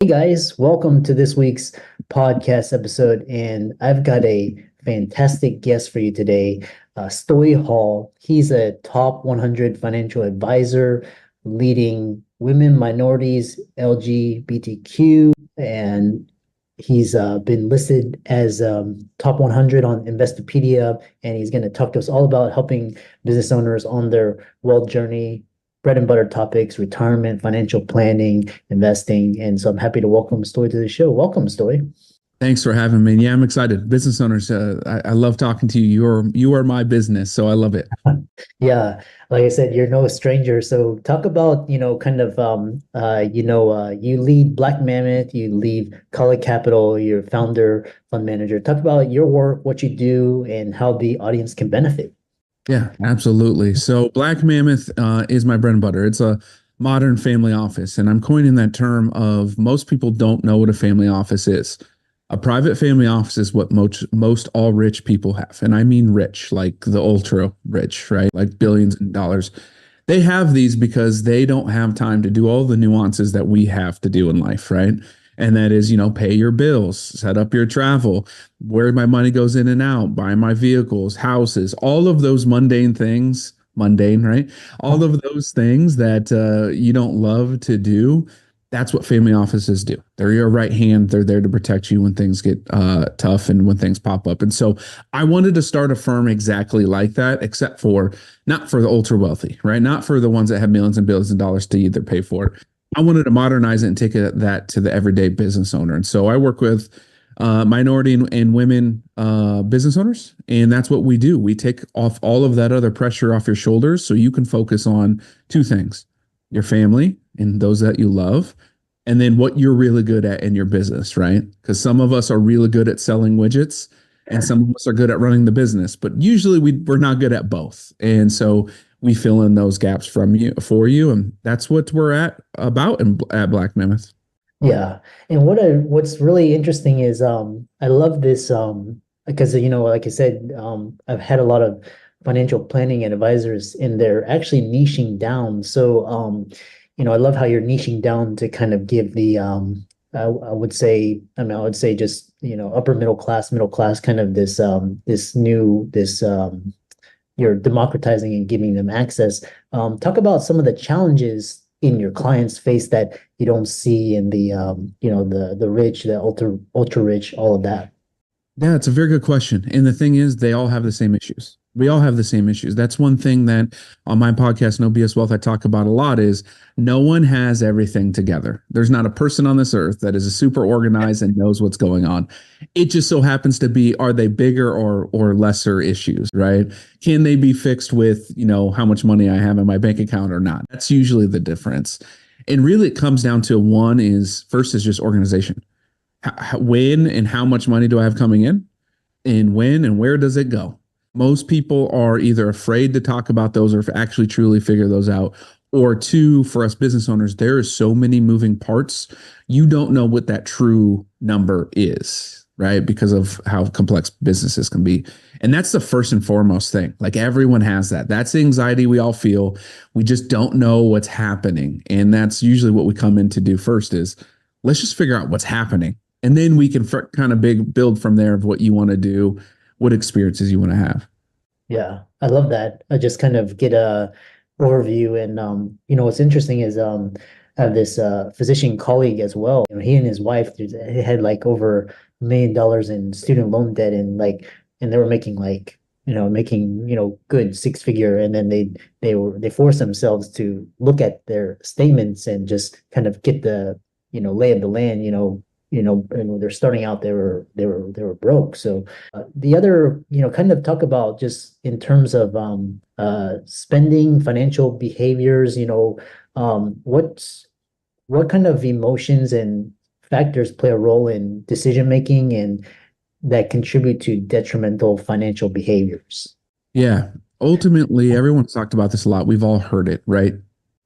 Hey guys, welcome to this week's podcast episode. And I've got a fantastic guest for you today, Stoy Hall. He's a top 100 financial advisor leading women, minorities, LGBTQ, and he's been listed as top 100 on Investopedia. And he's going to talk to us all about helping business owners on their wealth journey, bread and butter topics, retirement, financial planning, investing. And so I'm happy to welcome Stoy to the show. Welcome, Stoy. Thanks for having me. Yeah, I'm excited. Business owners, I love talking to you. You are my business, so I love it. Yeah, like I said, you're no stranger. So talk about, kind of you lead Black Mammoth, you lead Kālā Capital, you're founder, fund manager. Talk about your work, what you do, and how the audience can benefit. Yeah, absolutely. So Black Mammoth is my bread and butter. It's a modern family office, and I'm coining that term of most people don't know what a family office is. A private family office is what most all rich people have, and I mean rich, like the ultra rich, right? Like billions of dollars. They have these because they don't have time to do all the nuances that we have to do in life, right? And that is, pay your bills, set up your travel, where my money goes in and out, buy my vehicles, houses, all of those mundane things, mundane, right? All of those things that you don't love to do. That's what family offices do. They're your right hand. They're there to protect you when things get tough and when things pop up. And so I wanted to start a firm exactly like that, except for not for the ultra wealthy, right? Not for the ones that have millions and billions of dollars to either pay for it. I wanted to modernize it and take that to the everyday business owner. And so I work with minority and women business owners. And that's what we do. We take off all of that other pressure off your shoulders so you can focus on two things: your family and those that you love, and then what you're really good at in your business, right? Because some of us are really good at selling widgets and some of us are good at running the business, but usually we're not good at both. And so we fill in those gaps for you. And that's what we're at Black Mammoth. Yeah. And what's really interesting is I love this because like I said, I've had a lot of financial planning and advisors and they're actually niching down. So I love how you're niching down to kind of give the I would say just, upper middle class kind of this you're democratizing and giving them access. Talk about some of the challenges in your clients face that you don't see in the rich, the ultra rich, all of that. Yeah, it's a very good question. And the thing is, they all have the same issues. We all have the same issues. That's one thing that on my podcast, No BS Wealth, I talk about a lot is no one has everything together. There's not a person on this earth that is super organized and knows what's going on. It just so happens to be, are they bigger or lesser issues, right? Can they be fixed with, how much money I have in my bank account or not? That's usually the difference. And really it comes down to first is just organization. When and how much money do I have coming in? And when and where does it go? Most people are either afraid to talk about those or actually truly figure those out. Or two, for us business owners, there are so many moving parts. You don't know what that true number is, right? Because of how complex businesses can be. And that's the first and foremost thing. Like everyone has that. That's the anxiety we all feel. We just don't know what's happening. And that's usually what we come in to do first is let's just figure out what's happening. And then we can kind of build from there of what you want to do, what experiences you want to have. Yeah, I love that. I just kind of get a overview, and what's interesting is I have this physician colleague as well. He and his wife they had like over $1 million in student loan debt, and they were making good six figure, and then they forced themselves to look at their statements and just kind of get the lay of the land. And when they're starting out, they were broke. So the other, kind of talk about just in terms of spending, financial behaviors. What kind of emotions and factors play a role in decision making and that contribute to detrimental financial behaviors? Yeah. Ultimately, everyone's talked about this a lot. We've all heard it, right?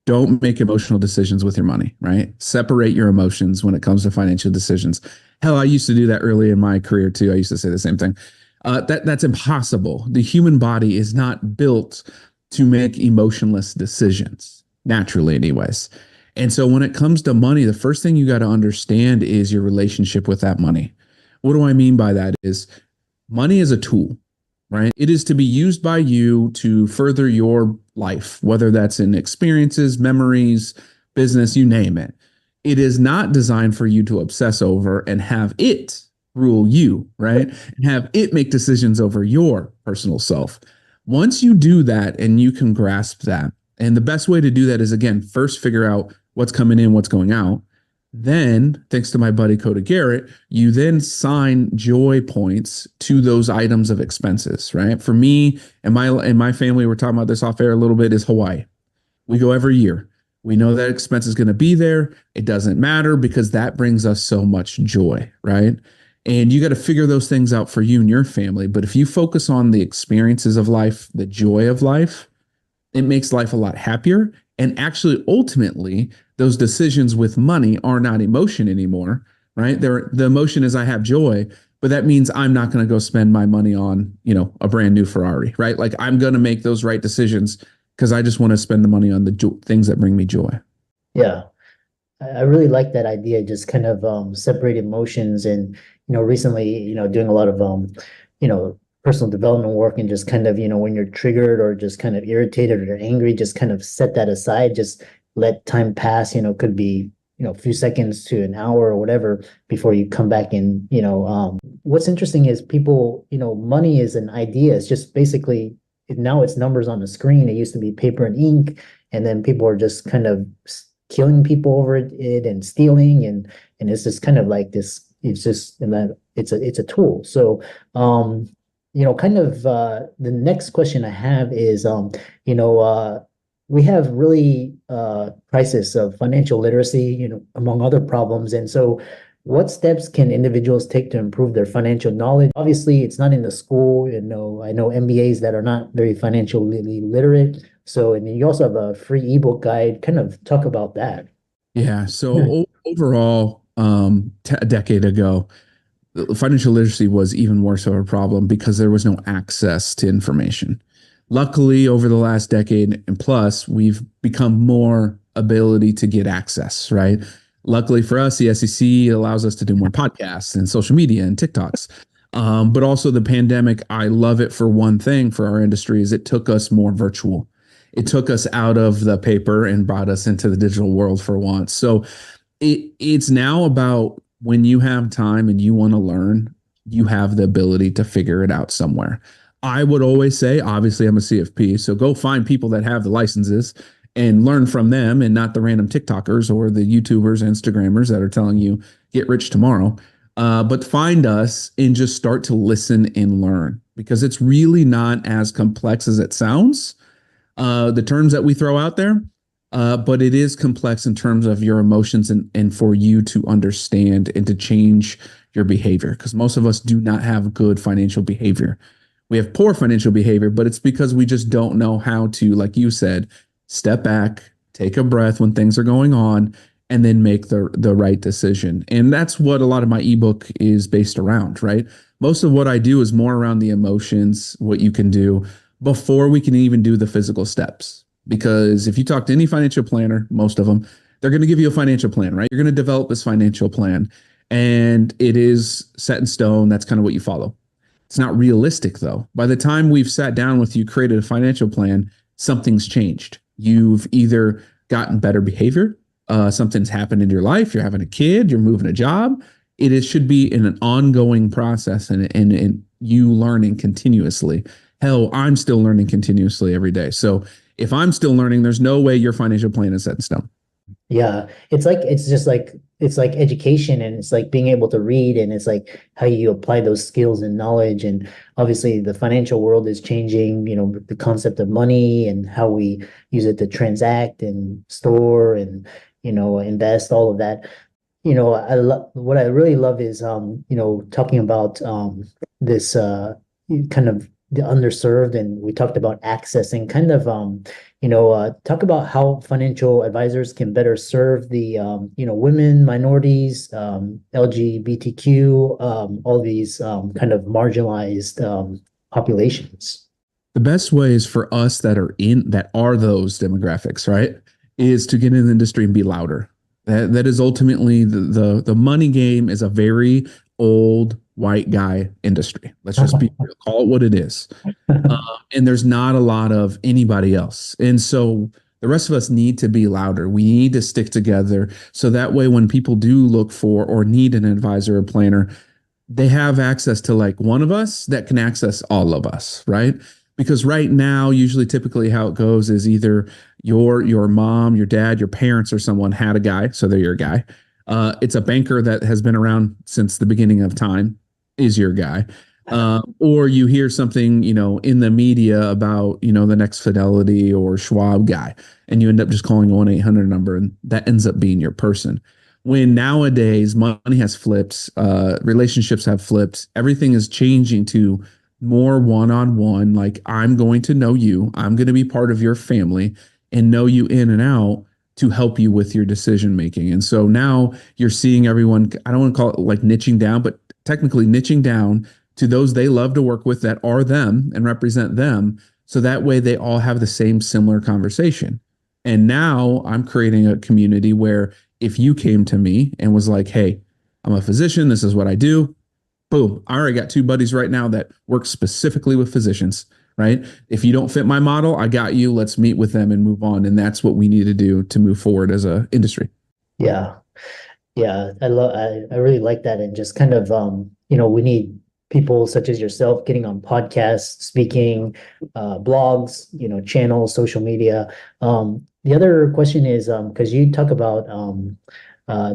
Don't make emotional decisions with your money, right? Separate your emotions when it comes to financial decisions. Hell, I used to do that early in my career too. I used to say the same thing. That's impossible. The human body is not built to make emotionless decisions, naturally, anyways. And so when it comes to money, the first thing you got to understand is your relationship with that money. What do I mean by that is money is a tool, right? It is to be used by you to further your life, whether that's in experiences, memories, business, you name it. It is not designed for you to obsess over and have it rule you, right? And have it make decisions over your personal self. Once you do that and you can grasp that, and the best way to do that is, again, first figure out what's coming in, what's going out. Then, thanks to my buddy Coda Garrett, you then sign joy points to those items of expenses, right? For me and my family, we're talking about this off air a little bit, is Hawaii. We go every year. We know that expense is going to be there. It doesn't matter because that brings us so much joy, right? And you got to figure those things out for you and your family. But if you focus on the experiences of life, the joy of life, it makes life a lot happier. And actually, ultimately, those decisions with money are not emotion anymore, right? The emotion is I have joy, but that means I'm not going to go spend my money on, a brand new Ferrari, right? Like I'm going to make those right decisions because I just want to spend the money on the things that bring me joy. Yeah. I really like that idea, just kind of separate emotions. And recently, doing a lot of personal development work, and just kind of, when you're triggered or just kind of irritated or you're angry, just kind of set that aside, just let time pass. Could be a few seconds to an hour or whatever before you come back in. What's interesting is people, money is an idea. It's just basically now it's numbers on the screen. It used to be paper and ink, and then people are just kind of killing people over it and stealing, and it's just kind of like this. It's just it's a tool. So kind of the next question I have is we have really crisis of financial literacy, among other problems. And so what steps can individuals take to improve their financial knowledge? Obviously, it's not in the school. I know MBAs that are not very financially literate. So, and you also have a free ebook guide. Kind of talk about that. Yeah. So overall, a decade ago, financial literacy was even more so a problem because there was no access to information. Luckily, over the last decade and plus, we've become more ability to get access, right? Luckily for us, the SEC allows us to do more podcasts and social media and TikToks. But also the pandemic, I love it for one thing for our industry is it took us more virtual. It took us out of the paper and brought us into the digital world for once. So it's now about when you have time and you want to learn, you have the ability to figure it out somewhere. I would always say, obviously, I'm a CFP, so go find people that have the licenses and learn from them and not the random TikTokers or the YouTubers, Instagrammers that are telling you get rich tomorrow. But find us and just start to listen and learn because it's really not as complex as it sounds. The terms that we throw out there, but it is complex in terms of your emotions and for you to understand and to change your behavior because most of us do not have good financial behavior. We have poor financial behavior, but it's because we just don't know how to, like you said, step back, take a breath when things are going on, and then make the right decision. And that's what a lot of my ebook is based around, right? Most of what I do is more around the emotions, what you can do before we can even do the physical steps. Because if you talk to any financial planner, most of them, they're going to give you a financial plan, right? You're going to develop this financial plan and it is set in stone. That's kind of what you follow. It's not realistic though. By the time we've sat down with you, created a financial plan, something's changed. You've either gotten better behavior, something's happened in your life, you're having a kid, you're moving a job. Should be in an ongoing process and you learning continuously. Hell, I'm still learning continuously every day. So if I'm still learning, there's no way your financial plan is set in stone. Yeah, it's like education, and it's like being able to read, and it's like how you apply those skills and knowledge. And obviously the financial world is changing, the concept of money and how we use it to transact and store and invest, all of that. What I really love is talking about this kind of the underserved, and we talked about access and kind of talk about how financial advisors can better serve the women, minorities, LGBTQ, all these kind of marginalized populations. The best way is for us that are those demographics, right? is to get in the industry and be louder. That is ultimately the money game is a very old white guy industry. Let's just be real, call it what it is. And there's not a lot of anybody else. And so the rest of us need to be louder. We need to stick together. So that way, when people do look for or need an advisor or planner, they have access to like one of us that can access all of us, right? Because right now, usually typically how it goes is either your mom, your dad, your parents, or someone had a guy, so they're your guy. It's a banker that has been around since the beginning of time is your guy. Or you hear something, in the media about, the next Fidelity or Schwab guy, and you end up just calling a 1-800 number, and that ends up being your person. When nowadays money has flipped, relationships have flipped, everything is changing to more one-on-one. Like, I'm going to know you, I'm going to be part of your family and know you in and out to help you with your decision making. And so now you're seeing everyone, I don't want to call it like niching down, but technically niching down to those they love to work with that are them and represent them. So that way they all have the same similar conversation. And now I'm creating a community where if you came to me and was like, hey, I'm a physician, this is what I do, boom, I already got 2 buddies right now that work specifically with physicians, right? If you don't fit my model, I got you. Let's meet with them and move on. And that's what we need to do to move forward as an industry. Yeah. Yeah. I really like that. And just kind of, we need people such as yourself getting on podcasts, speaking, blogs, channels, social media. The other question is, because you talk about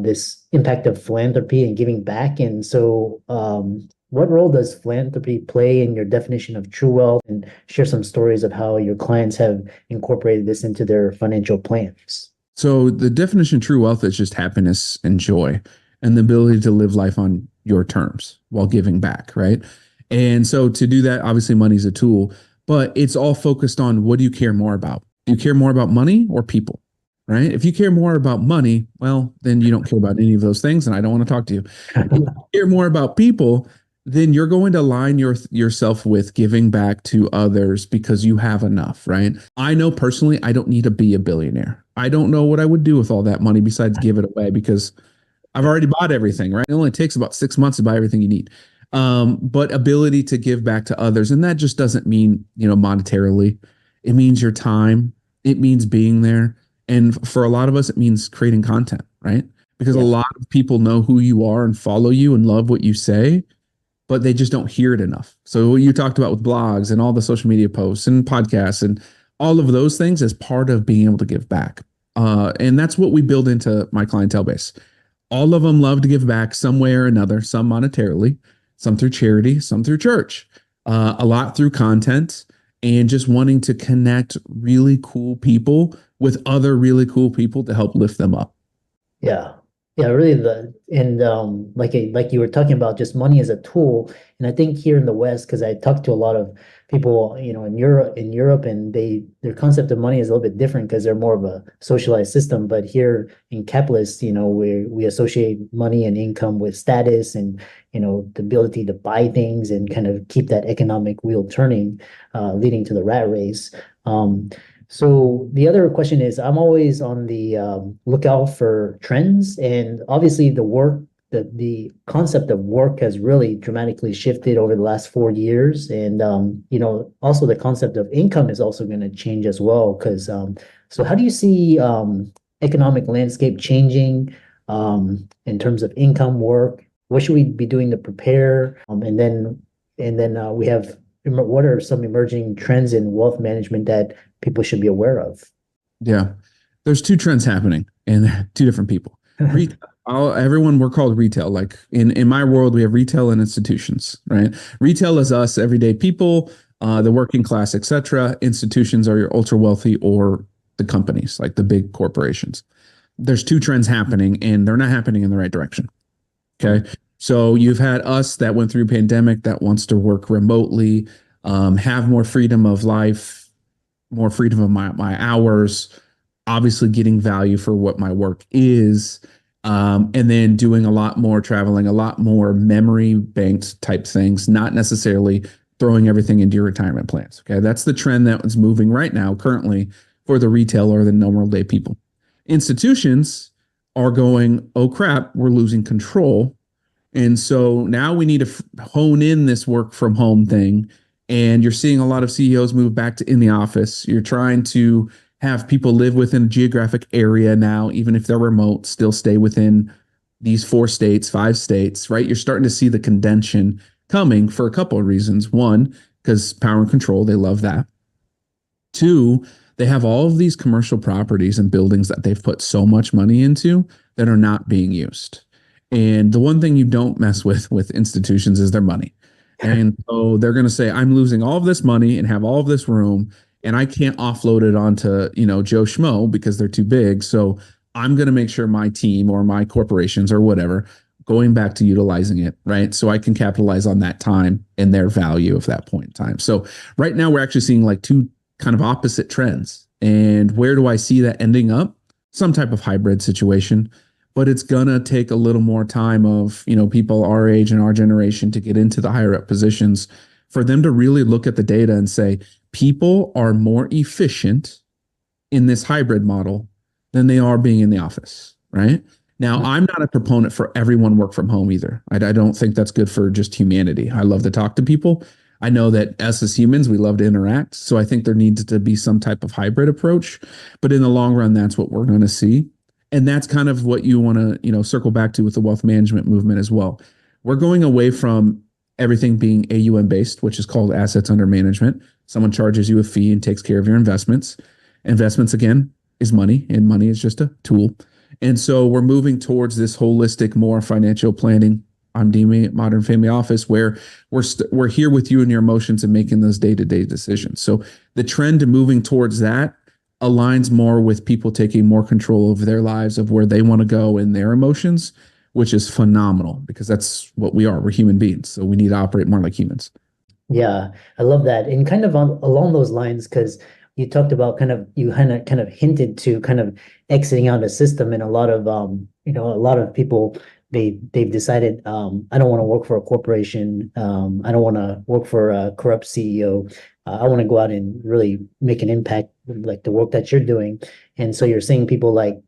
this impact of philanthropy and giving back. And so, what role does philanthropy play in your definition of true wealth? And share some stories of how your clients have incorporated this into their financial plans. So the definition of true wealth is just happiness and joy and the ability to live life on your terms while giving back, right? And so to do that, obviously money is a tool, but it's all focused on what do you care more about? Do you care more about money or people? Right? If you care more about money, well, then you don't care about any of those things, and I don't want to talk to you. If you care more about people, then you're going to align yourself with giving back to others because you have enough, right? I know personally, I don't need to be a billionaire. I don't know what I would do with all that money besides give it away because I've already bought everything, right? It only takes about 6 months to buy everything you need. But ability to give back to others, and that just doesn't mean, monetarily. It means your time. It means being there. And for a lot of us, it means creating content, right? Because a lot of people know who you are and follow you and love what you say, but they just don't hear it enough. So what you talked about with blogs and all the social media posts and podcasts and all of those things is part of being able to give back. And that's what we build into my clientele base. All of them love to give back some way or another, some monetarily, some through charity, some through church, a lot through content, and just wanting to connect really cool people with other really cool people to help lift them up. Yeah. Yeah, really like you were talking about, just money as a tool. And I think here in the West, because I talked to a lot of people, in Europe, and their concept of money is a little bit different because they're more of a socialized system. But here in capitalist, we associate money and income with status and, the ability to buy things and kind of keep that economic wheel turning, leading to the rat race. So the other question is, I'm always on the lookout for trends, and obviously the concept of work has really dramatically shifted over the last 4 years, and also the concept of income is also going to change as well. Because so how do you see economic landscape changing in terms of income, work? What should we be doing to prepare? And then we have, what are some emerging trends in wealth management that people should be aware of? Yeah. There's 2 trends happening and 2 different people. Everyone, we're called retail. Like in my world, we have retail and institutions, right? Retail is us, everyday people, the working class, etc. Institutions are your ultra wealthy or the companies, like the big corporations. There's 2 trends happening and they're not happening in the right direction. Okay. So you've had us that went through pandemic that wants to work remotely, have more freedom of life, more freedom of my hours, obviously getting value for what my work is, and then doing a lot more traveling, a lot more memory banked type things, not necessarily throwing everything into your retirement plans. Okay. That's the trend that is moving right now currently for the retail or the normal day people. Institutions are going, oh crap, we're losing control. And so now we need to hone in this work from home thing. And you're seeing a lot of CEOs move back to in the office. You're trying to have people live within a geographic area now, even if they're remote, still stay within these 4 states, 5 states, right? You're starting to see the condension coming for a couple of reasons. One, because power and control, they love that. 2, they have all of these commercial properties and buildings that they've put so much money into that are not being used. And the one thing you don't mess with institutions is their money. And so they're going to say, I'm losing all of this money and have all of this room, and I can't offload it onto, Joe Schmo because they're too big. So I'm going to make sure my team or my corporations or whatever going back to utilizing it, right? So I can capitalize on that time and their value of that point in time. So right now we're actually seeing like 2 kind of opposite trends. And where do I see that ending up? Some type of hybrid situation, but it's gonna take a little more time of, people our age and our generation to get into the higher up positions for them to really look at the data and say, people are more efficient in this hybrid model than they are being in the office, right? Now, I'm not a proponent for everyone work from home either. I don't think that's good for just humanity. I love to talk to people. I know that us as humans, we love to interact. So I think there needs to be some type of hybrid approach. But in the long run, that's what we're going to see. And that's kind of what you want to, circle back to with the wealth management movement as well. We're going away from everything being AUM based, which is called assets under management. Someone charges you a fee and takes care of your investments. Investments, again, is money, and money is just a tool. And so we're moving towards this holistic, more financial planning. I'm deeming it modern family office, where we're here with you and your emotions and making those day-to-day decisions. So the trend to moving towards that aligns more with people taking more control of their lives, of where they want to go in their emotions, which is phenomenal because that's what we are. We're human beings. So we need to operate more like humans. Yeah, I love that. And kind of along those lines, because you talked about you kind of hinted to kind of exiting out of the system, and a lot of a lot of people, they've decided, I don't want to work for a corporation. I don't want to work for a corrupt CEO. I want to go out and really make an impact, like the work that you're doing. And so you're seeing people like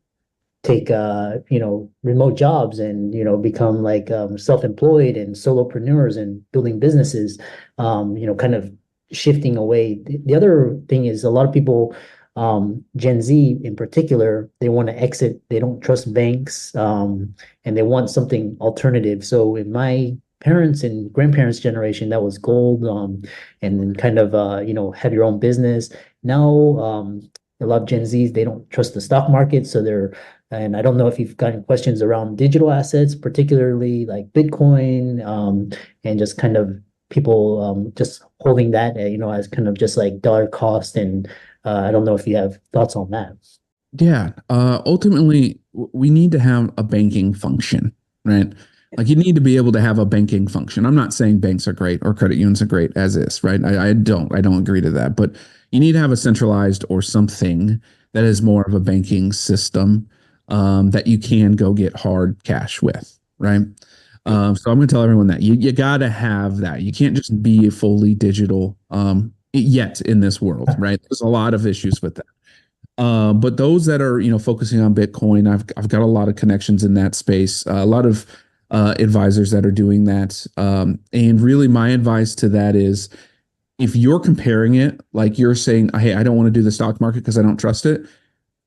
take remote jobs and become like self-employed and solopreneurs and building businesses, kind of shifting away. The other thing is, a lot of people, Gen Z in particular, they want to exit. They don't trust banks, and they want something alternative. So in my parents and grandparents generation, that was gold, and then kind of have your own business. Now, a lot of Gen Zs, they don't trust the stock market, so and I don't know if you've gotten questions around digital assets, particularly like Bitcoin, and just kind of people just holding that, as kind of just like dollar cost. And I don't know if you have thoughts on that. Yeah. Ultimately, we need to have a banking function, right? Like you need to be able to have a banking function. I'm not saying banks are great or credit unions are great as is, right? I don't agree to that, but you need to have a centralized or something that is more of a banking system, that you can go get hard cash with, right? So I'm going to tell everyone that you got to have that. You can't just be fully digital yet in this world, right? There's a lot of issues with that. But those that are, focusing on Bitcoin, I've got a lot of connections in that space, a lot of advisors that are doing that. And really my advice to that is, if you're comparing it, like you're saying, hey, I don't want to do the stock market because I don't trust it.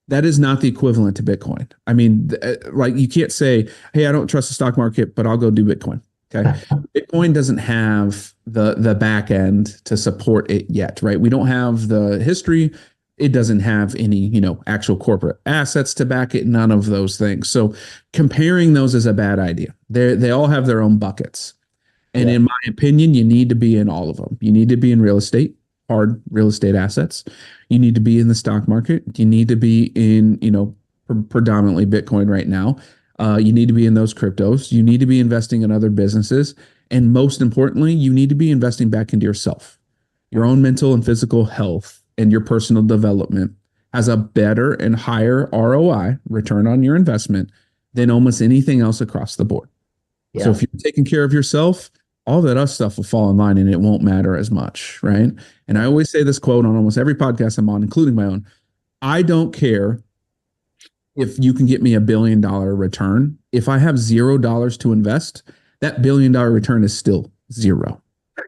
That is not the equivalent to Bitcoin. I mean, like you can't say, hey, I don't trust the stock market, but I'll go do Bitcoin. Okay. Bitcoin doesn't have the back end to support it yet, right? We don't have the history. It doesn't have any, actual corporate assets to back it. None of those things. So comparing those is a bad idea. They all have their own buckets. And in my opinion, you need to be in all of them. You need to be in real estate, hard real estate assets. You need to be in the stock market. You need to be in, predominantly Bitcoin right now. You need to be in those cryptos. You need to be investing in other businesses. And most importantly, you need to be investing back into yourself. Your own mental and physical health and your personal development has a better and higher ROI, return on your investment, than almost anything else across the board. Yeah. So if you're taking care of yourself, all that other stuff will fall in line and it won't matter as much, right? And I always say this quote on almost every podcast I'm on, including my own. I don't care if you can get me $1 billion return, if I have $0 to invest, that $1 billion return is still zero.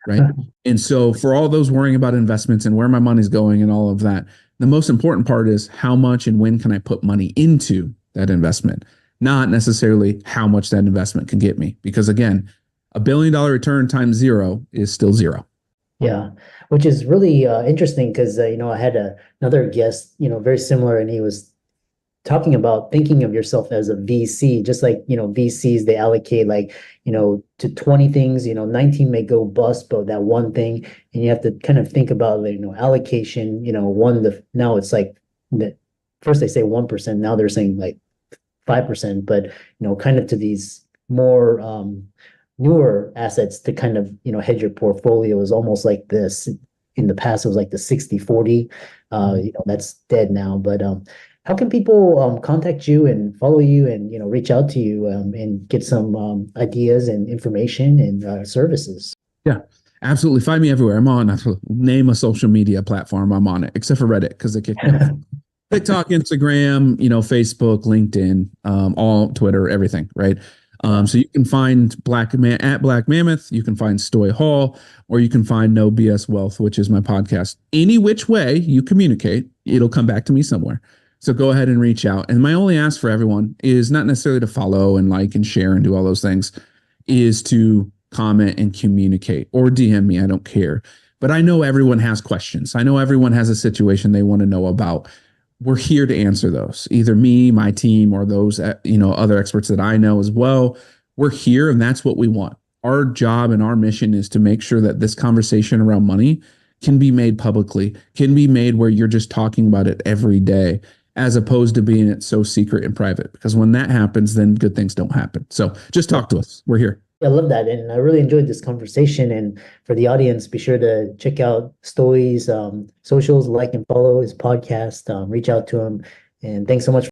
Right. And so for all those worrying about investments and where my money's going and all of that, the most important part is how much and when can I put money into that investment, not necessarily how much that investment can get me. Because again, $1 billion return times zero is still zero. Yeah, which is really interesting because I had another guest, very similar, and he was talking about thinking of yourself as a VC, just like, VCs, they allocate like, to 20 things, 19 may go bust, but that one thing, and you have to kind of think about, like, allocation, now it's like, first they say 1%, now they're saying like 5%, but, kind of to these more, newer assets to kind of, hedge your portfolio is almost like this. In the past, it was like the 60-40, that's dead now, but, how can people contact you and follow you and reach out to you and get some ideas and information and services? Yeah, absolutely. Find me everywhere. I'm on, name a social media platform, I'm on it, except for Reddit because they kicked me off. TikTok, Instagram, Facebook, LinkedIn, all Twitter, everything, right? So you can find at Black Mammoth, you can find Stoy Hall, or you can find No BS Wealth, which is my podcast. Any which way you communicate, it'll come back to me somewhere. So go ahead and reach out. And my only ask for everyone is not necessarily to follow and like and share and do all those things, is to comment and communicate or DM me. I don't care. But I know everyone has questions. I know everyone has a situation they want to know about. We're here to answer those. Either me, my team, or those, other experts that I know as well. We're here, and that's what we want. Our job and our mission is to make sure that this conversation around money can be made publicly, can be made where you're just talking about it every day, as opposed to being it so secret and private. Because when that happens, then good things don't happen. So just talk to us. We're here. I love that. And I really enjoyed this conversation. And for the audience, be sure to check out Stoy's socials, like and follow his podcast, reach out to him. And thanks so much